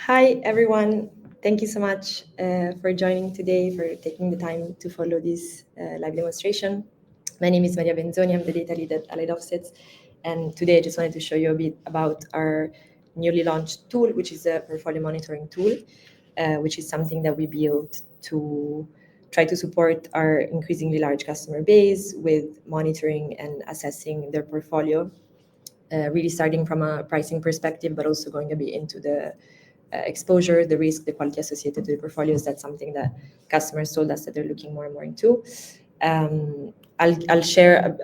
Hi, everyone. Thank you so much for joining today, for taking the time to follow this live demonstration. My name is Maria Benzoni. I'm the data lead at AlliedOffsets. And today I just wanted to show you a bit about our newly launched tool, which is a portfolio monitoring tool, which is something that we built to try to support our increasingly large customer base with monitoring and assessing their portfolio, really starting from a pricing perspective, but also going a bit into the exposure, the risk, the quality associated to the portfolios. That's something that customers told us that they're looking more and more into. I'll share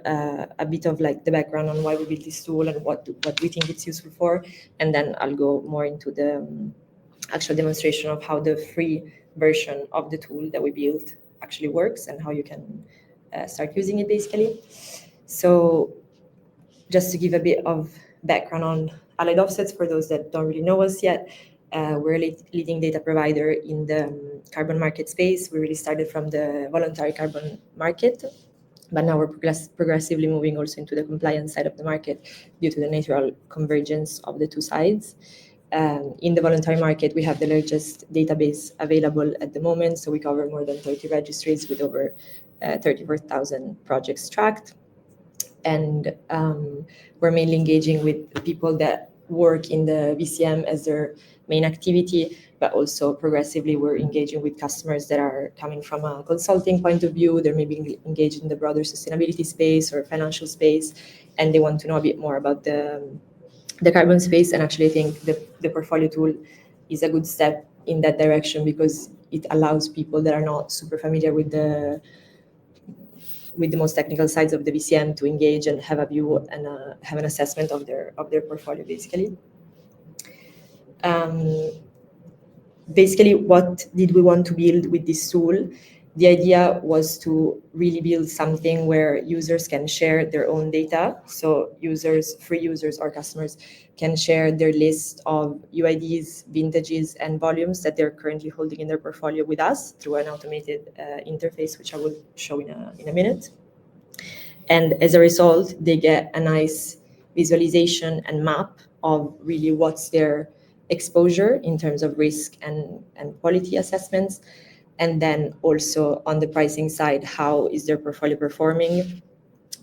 a bit of like the background on why we built this tool and what we think it's useful for, and then I'll go more into the actual demonstration of how the free version of the tool that we built actually works and how you can start using it basically. So just to give a bit of background on AlliedOffsets for those that don't really know us yet, we're a leading data provider in the carbon market space. We really started from the voluntary carbon market, but now we're progressively moving also into the compliance side of the market due to the natural convergence of the two sides. In the voluntary market, we have the largest database available at the moment, so we cover more than 30 registries with over 34,000 projects tracked. And we're mainly engaging with people that work in the VCM as their main activity, but also progressively we're engaging with customers that are coming from a consulting point of view. They're maybe engaged in the broader sustainability space or financial space, and they want to know a bit more about the carbon space. And actually, I think the portfolio tool is a good step in that direction because it allows people that are not super familiar with the most technical sides of the VCM to engage and have a view and have an assessment of their portfolio, basically. Basically, what did we want to build with this tool? The idea was to really build something where users can share their own data. So free users or customers can share their list of UIDs, vintages, and volumes that they're currently holding in their portfolio with us through an automated interface, which I will show in a minute. And as a result, they get a nice visualization and map of really what's their exposure in terms of risk and quality assessments. And then also on the pricing side, how is their portfolio performing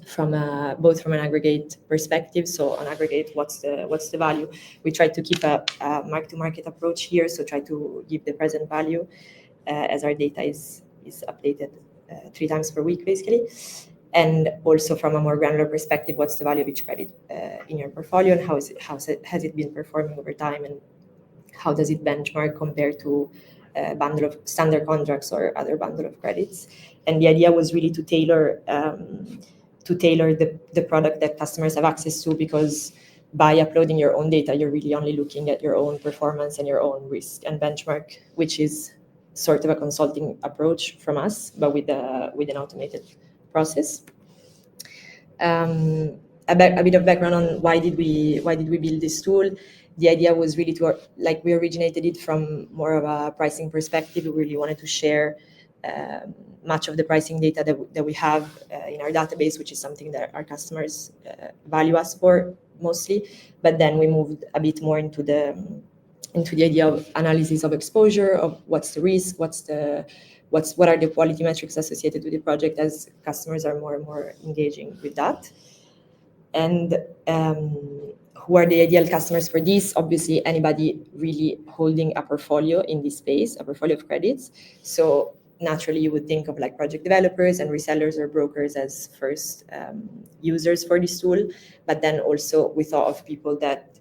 from both from an aggregate perspective. So on aggregate, what's the value? We try to keep a mark-to-market approach here, so try to give the present value as our data is updated 3 times per week, basically. And also from a more granular perspective, what's the value of each credit in your portfolio, and how has it been performing over time, and how does it benchmark compared to a bundle of standard contracts or other bundle of credits. And the idea was really to tailor the product that customers have access to, because by uploading your own data, you're really only looking at your own performance and your own risk and benchmark, which is sort of a consulting approach from us, but with an automated process. A bit of background on why did we build this tool. The idea was really we originated it from more of a pricing perspective. We really wanted to share much of the pricing data that we have in our database, which is something that our customers value us for mostly. But then we moved a bit more into the idea of analysis of exposure, of what's the risk, what are the quality metrics associated with the project, as customers are more and more engaging with that. And who are the ideal customers for this? Obviously, anybody really holding a portfolio in this space, a portfolio of credits. So naturally, you would think of like project developers and resellers or brokers as first users for this tool. But then also we thought of people that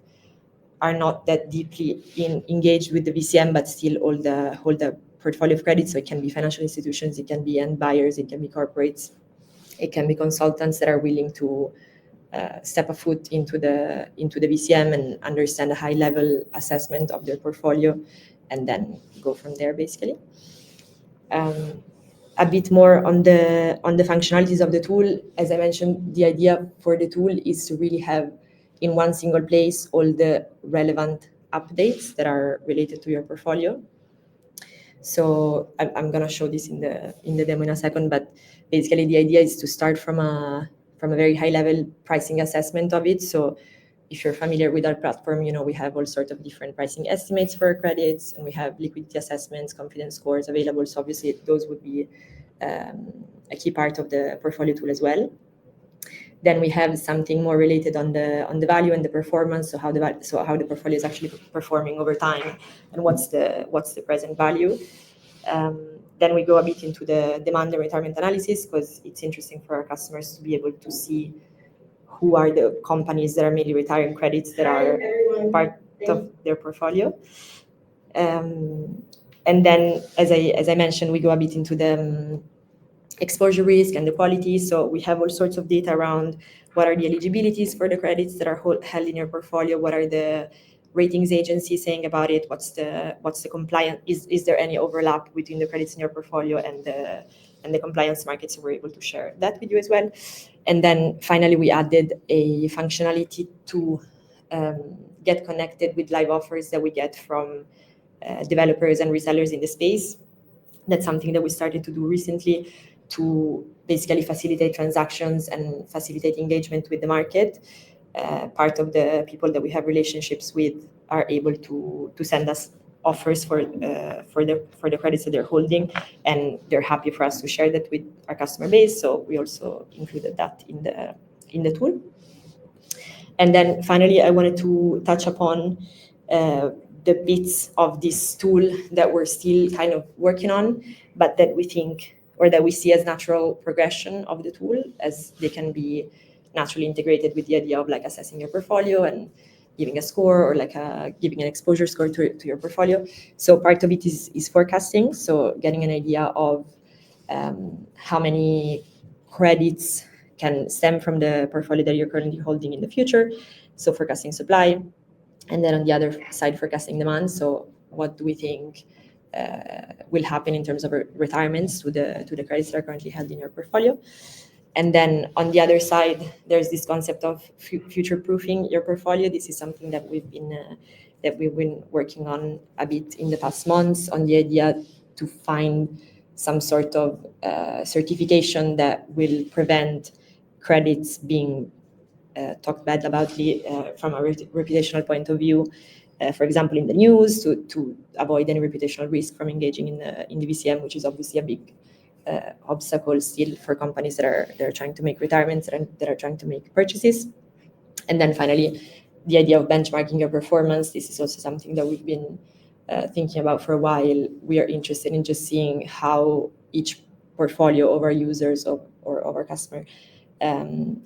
are not that deeply engaged with the VCM, but still hold the portfolio of credits. So it can be financial institutions, it can be end buyers, it can be corporates, it can be consultants that are willing to step a foot into the VCM and understand a high-level assessment of their portfolio, and then go from there, basically. A bit more on the functionalities of the tool. As I mentioned, the idea for the tool is to really have in one single place all the relevant updates that are related to your portfolio. So I'm gonna show this in the demo in a second, but basically the idea is to start from a very high level pricing assessment of it. So if you're familiar with our platform, we have all sorts of different pricing estimates for credits, and we have liquidity assessments, confidence scores available. So obviously those would be a key part of the portfolio tool as well. Then we have something more related on the value and the performance. So how the portfolio is actually performing over time, and what's the present value. Then we go a bit into the demand and retirement analysis, because it's interesting for our customers to be able to see who are the companies that are mainly retiring credits that are part of their portfolio. And then, as I mentioned, we go a bit into the exposure risk and the quality. So we have all sorts of data around what are the eligibilities for the credits that are held in your portfolio, what are the ratings agencies saying about it, what's the compliance, is there any overlap between the credits in your portfolio and the compliance markets. So we're able to share that with you as well. And then finally, we added a functionality to get connected with live offers that we get from developers and resellers in the space. That's something that we started to do recently to basically facilitate transactions and facilitate engagement with the market. Part of the people that we have relationships with are able to send us offers for the credits that they're holding, and they're happy for us to share that with our customer base. So we also included that in the tool. And then finally, I wanted to touch upon the bits of this tool that we're still kind of working on, but that we think, or that we see as natural progression of the tool, as they can be naturally integrated with the idea of like assessing your portfolio and giving a score, or like giving an exposure score to your portfolio. So part of it is forecasting. So getting an idea of how many credits can stem from the portfolio that you're currently holding in the future. So forecasting supply. And then on the other side, forecasting demand. So what do we think will happen in terms of retirements to the credits that are currently held in your portfolio? And then on the other side, there's this concept of future-proofing your portfolio. This is something that we've been working on a bit in the past months, on the idea to find some sort of certification that will prevent credits being talked bad about from a reputational point of view. For example, in the news, to avoid any reputational risk from engaging in the VCM, which is obviously a big obstacle still for companies that are trying to make retirements and that are trying to make purchases. And then finally, the idea of benchmarking your performance. This is also something that we've been thinking about for a while. We are interested in just seeing how each portfolio of our users or of our customer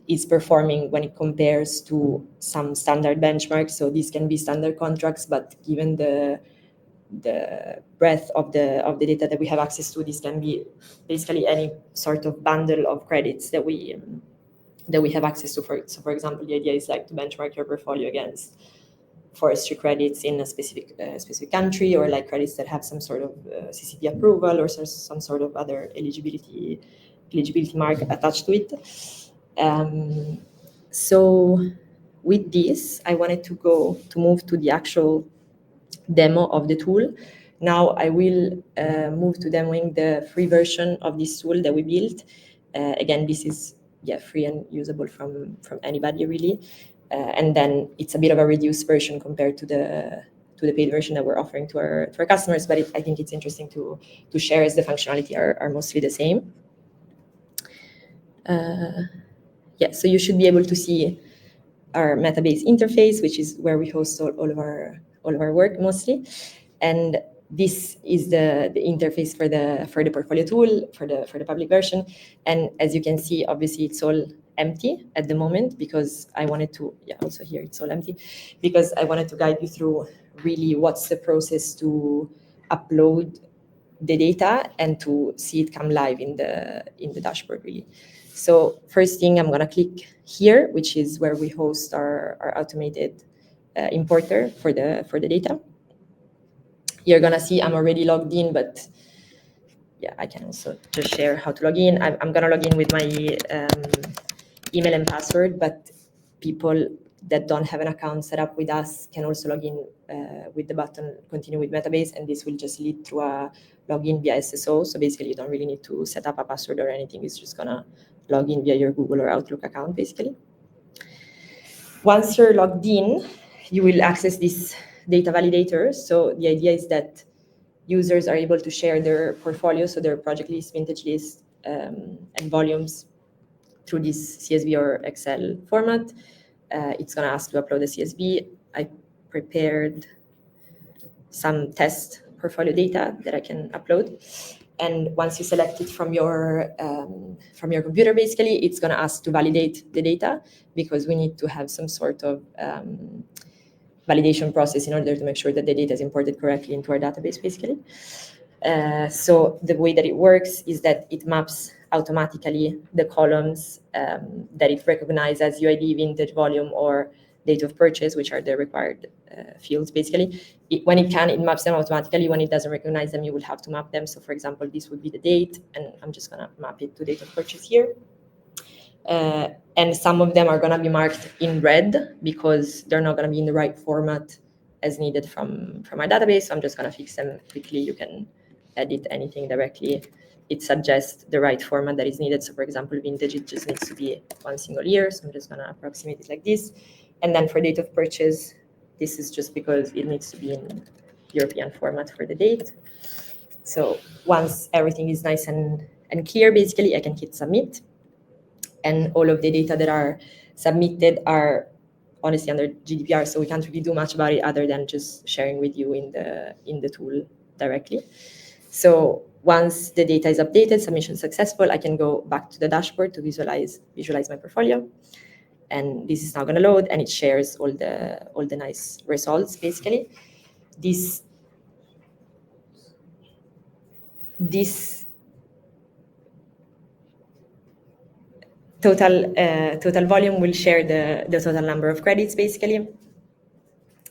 is performing when it compares to some standard benchmarks. So these can be standard contracts, but given the breadth of the data that we have access to, this can be basically any sort of bundle of credits that we have access to. So for example, the idea is like to benchmark your portfolio against forestry credits in a specific country, or like credits that have some sort of CCP approval, or some sort of other eligibility mark attached to it. So with this, I wanted to move to the actual demo of the tool. Now I will move to demoing the free version of this tool that we built. Again, this is free and usable from anybody really. And then it's a bit of a reduced version compared to the paid version that we're offering to our customers. But I think it's interesting to share, as the functionality are mostly the same. So you should be able to see our Metabase interface, which is where we host all of our work mostly. And this is the interface for the portfolio tool for the public version. And as you can see, obviously it's all empty at the moment, because I wanted to also here it's all empty, because I wanted to guide you through really what's the process to upload the data and to see it come live in the dashboard really. So first thing, I'm gonna click here, which is where we host our automated importer for the data. You're gonna see I'm already logged in, but I can also just share how to log in. I'm gonna log in with my email and password, but people that don't have an account set up with us can also log in with the button continue with Metabase, and this will just lead to a login via SSO. So basically you don't really need to set up a password or anything. It's just gonna log in via your Google or Outlook account basically. Once you're logged in, you will access this data validator. So the idea is that users are able to share their portfolio, so their project list, vintage list, and volumes through this CSV or Excel format. It's going to ask to upload a CSV. I prepared some test portfolio data that I can upload. And once you select it from your computer, basically, it's going to ask to validate the data, because we need to have some sort of validation process in order to make sure that the data is imported correctly into our database, basically. So the way that it works is that it maps automatically the columns that it recognizes as UID, vintage, volume, or date of purchase, which are the required fields, basically. When it can, it maps them automatically. When it doesn't recognize them, you will have to map them. So, for example, this would be the date, and I'm just going to map it to date of purchase here. And some of them are going to be marked in red because they're not going to be in the right format as needed from our database. So I'm just going to fix them quickly. You can edit anything directly. It suggests the right format that is needed. So, for example, vintage, it just needs to be one single year. So I'm just going to approximate it like this. And then for date of purchase, this is just because it needs to be in European format for the date. So once everything is nice and clear, basically, I can hit submit. And all of the data that are submitted are honestly under GDPR, so we can't really do much about it other than just sharing with you in the tool directly. So once the data is updated, submission successful, I can go back to the dashboard to visualize my portfolio. And this is now going to load, and it shares all the nice results, basically. This total volume will share the total number of credits, basically.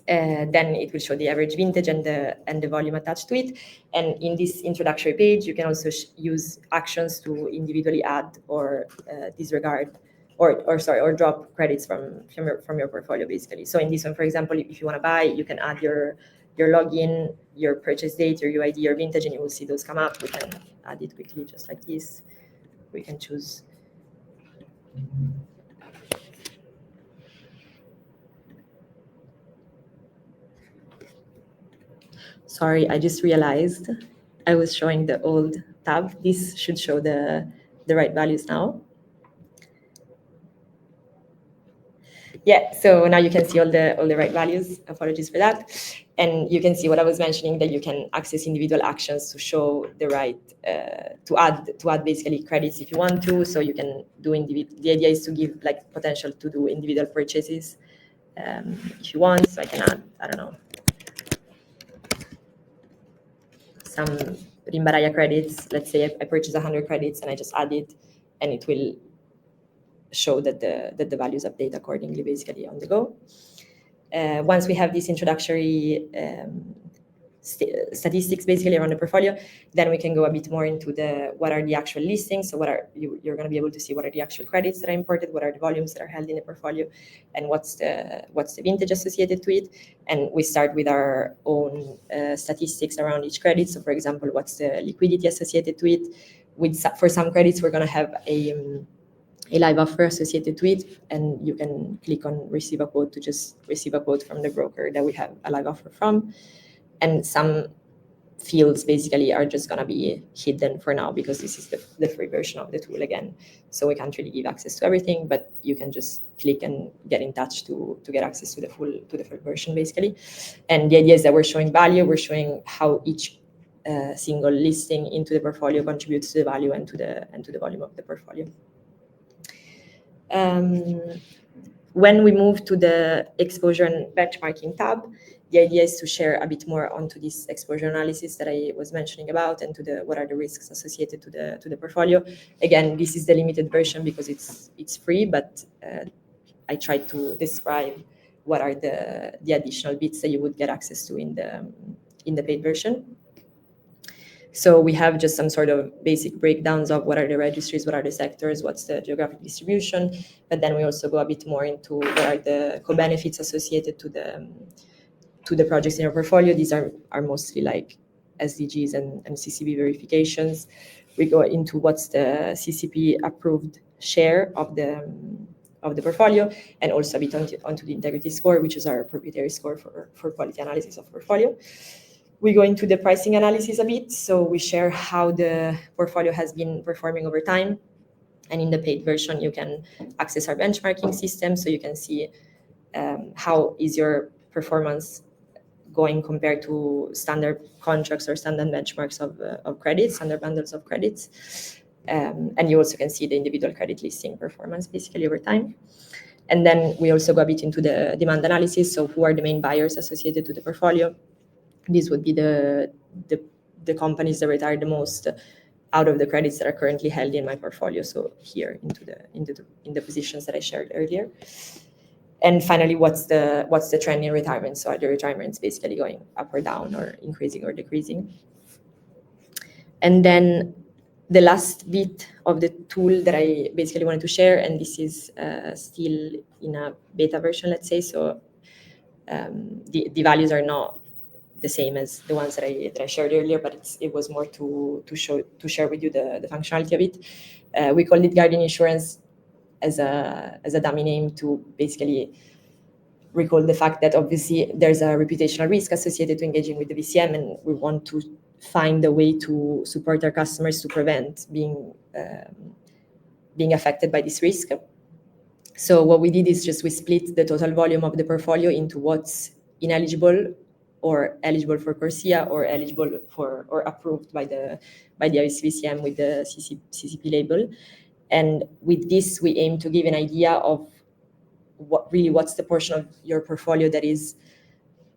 Then it will show the average vintage and the volume attached to it. And in this introductory page, you can also use actions to individually add or disregard or drop credits from your portfolio, basically. So in this one, for example, if you want to buy, you can add your login, your purchase date, your UID, your vintage, and you will see those come up. We can add it quickly, just like this. We can choose. Sorry, I just realized I was showing the old tab. This should show the right values now. Yeah, so now you can see all the right values. Apologies for that. And you can see what I was mentioning, that you can access individual actions to show the right, to add basically credits if you want to. So you can do the idea is to give like potential to do individual purchases if you want. So I can add, I don't know, some Rimbaraya credits. Let's say I purchase 100 credits and I just add it, and it will show that the values update accordingly, basically on the go. Once we have this introductory statistics basically around the portfolio, then we can go a bit more into what are the actual listings. So you're going to be able to see what are the actual credits that are imported, what are the volumes that are held in the portfolio, and what's the vintage associated to it. And we start with our own statistics around each credit. So, for example, what's the liquidity associated to it? For some credits, we're going to have a live offer associated to it, and you can click on receive a quote to just receive a quote from the broker that we have a live offer from. And some fields basically are just going to be hidden for now because this is the free version of the tool again. So we can't really give access to everything, but you can just click and get in touch to get access to the full version, basically. And the idea is that we're showing value, we're showing how each single listing into the portfolio contributes to the value and to the volume of the portfolio. When we move to the exposure and benchmarking tab, the idea is to share a bit more onto this exposure analysis that I was mentioning about, and to what are the risks associated to the portfolio. Again, this is the limited version because it's free, but I tried to describe what are the additional bits that you would get access to in the paid version. So we have just some sort of basic breakdowns of what are the registries, what are the sectors, what's the geographic distribution, but then we also go a bit more into what are the co-benefits associated to the projects in our portfolio. These are mostly like SDGs and CCP verifications. We go into what's the CCP approved share of the the portfolio, and also a bit onto the integrity score, which is our proprietary score for quality analysis of portfolio. We go into the pricing analysis a bit, so we share how the portfolio has been performing over time. And in the paid version, you can access our benchmarking system, so you can see how is your performance going compared to standard contracts or standard benchmarks of credits, standard bundles of credits. And you also can see the individual credit listing performance basically over time. And then we also go a bit into the demand analysis, so who are the main buyers associated to the portfolio. These would be the companies that retire the most out of the credits that are currently held in my portfolio. So here in the positions that I shared earlier. And finally, what's the trend in retirement? So are the retirements basically going up or down, or increasing or decreasing? And then the last bit of the tool that I basically wanted to share, and this is still in a beta version, let's say. So the values are not the same as the ones that I shared earlier, but it was more to share with you the functionality of it. We called it Guardian Insurance as a dummy name to basically recall the fact that obviously there's a reputational risk associated to engaging with the VCM, and we want to find a way to support our customers to prevent being affected by this risk. So what we did is just we split the total volume of the portfolio into what's ineligible or eligible for Corsia, or eligible for or approved by the ICVCM with the CCP label. And with this, we aim to give an idea of what's the portion of your portfolio that is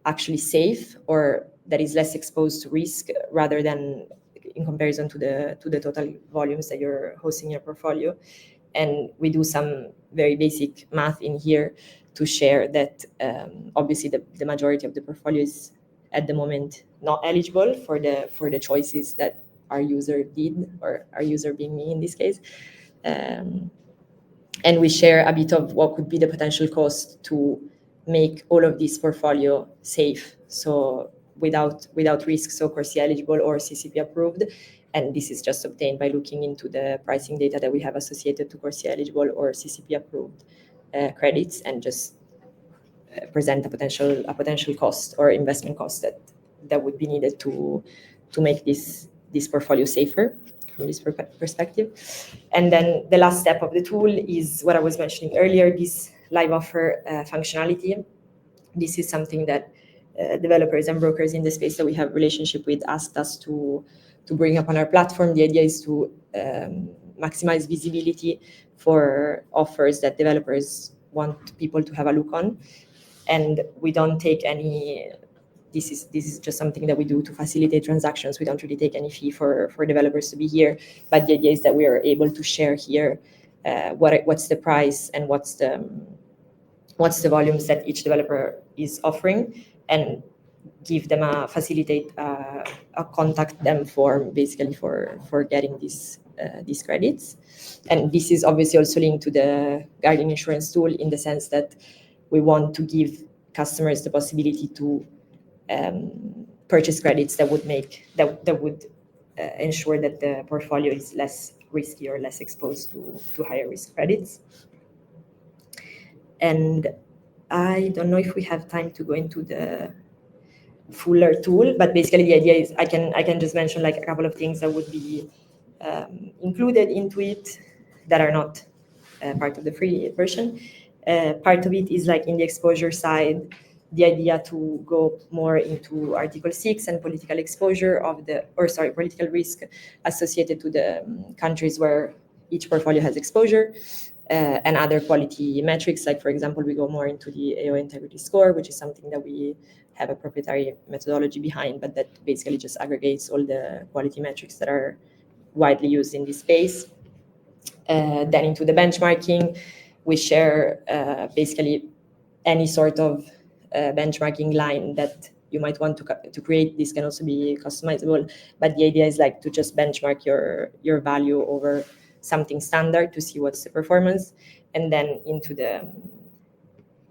actually safe or that is less exposed to risk, rather than in comparison to the total volumes that you're hosting your portfolio. And we do some very basic math in here to share that obviously the majority of the portfolio is at the moment not eligible for the choices that our user did, or our user being me in this case. And we share a bit of what could be the potential cost to make all of this portfolio safe, so without risk, so Corsia eligible or CCP approved. And this is just obtained by looking into the pricing data that we have associated to Corsia eligible or CCP approved credits, and just present a potential cost or investment cost that would be needed to make this portfolio safer from this perspective. And then the last step of the tool is what I was mentioning earlier, this live offer functionality. This is something that developers and brokers in the space that we have relationship with asked us to bring up on our platform. The idea is to maximize visibility for offers that developers want people to have a look on. And we don't take any, this is just something that we do to facilitate transactions. We don't really take any fee for developers to be here, but the idea is that we are able to share here what's the price and what's the volumes that each developer is offering, and give them facilitate a contact them form basically for getting these credits. And this is obviously also linked to the Guardian Insurance tool, in the sense that we want to give customers the possibility to purchase credits that would ensure that the portfolio is less risky or less exposed to higher risk credits. And I don't know if we have time to go into the fuller tool, but basically the idea is I can just mention like a couple of things that would be included into it that are not part of the free version. Part of it is like in the exposure side, the idea to go more into Article 6 and political exposure political risk associated to the countries where each portfolio has exposure, and other quality metrics. Like, for example, we go more into the AO integrity score, which is something that we have a proprietary methodology behind, but that basically just aggregates all the quality metrics that are widely used in this space. Then into the benchmarking, we share basically any sort of benchmarking line that you might want to create. This can also be customizable, but the idea is like to just benchmark your value over something standard to see what's the performance. And then into the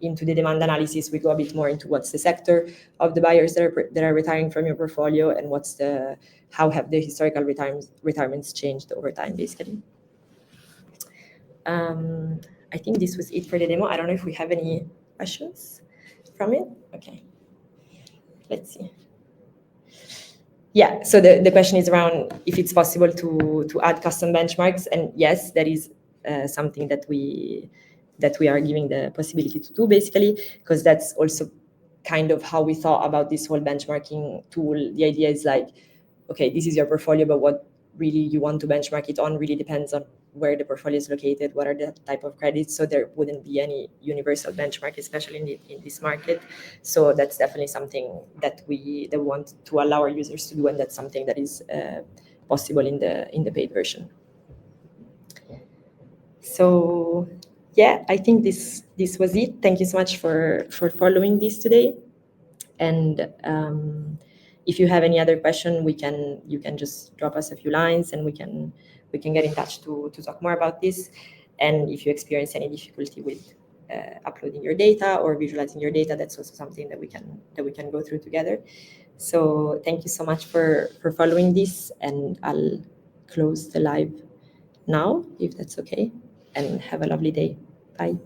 demand analysis, we go a bit more into what's the sector of the buyers that are retiring from your portfolio, and how have the historical retirements changed over time, basically. I think this was it for the demo. I don't know if we have any questions from it. Okay, let's see. Yeah, so the question is around if it's possible to add custom benchmarks, and yes, that is something that we are giving the possibility to do, basically, because that's also kind of how we thought about this whole benchmarking tool. The idea is like, okay, this is your portfolio, but what really you want to benchmark it on really depends on where the portfolio is located, what are the type of credits. So there wouldn't be any universal benchmark, especially in this market. So that's definitely something that we want to allow our users to do, and that's something that is possible in the paid version. So yeah, I think this was it. Thank you so much for following this today. And if you have any other question, you can just drop us a few lines, and we can get in touch to talk more about this. And if you experience any difficulty with uploading your data or visualizing your data, that's also something that we can go through together. So thank you so much for following this, and I'll close the live now, if that's okay, and have a lovely day. Bye.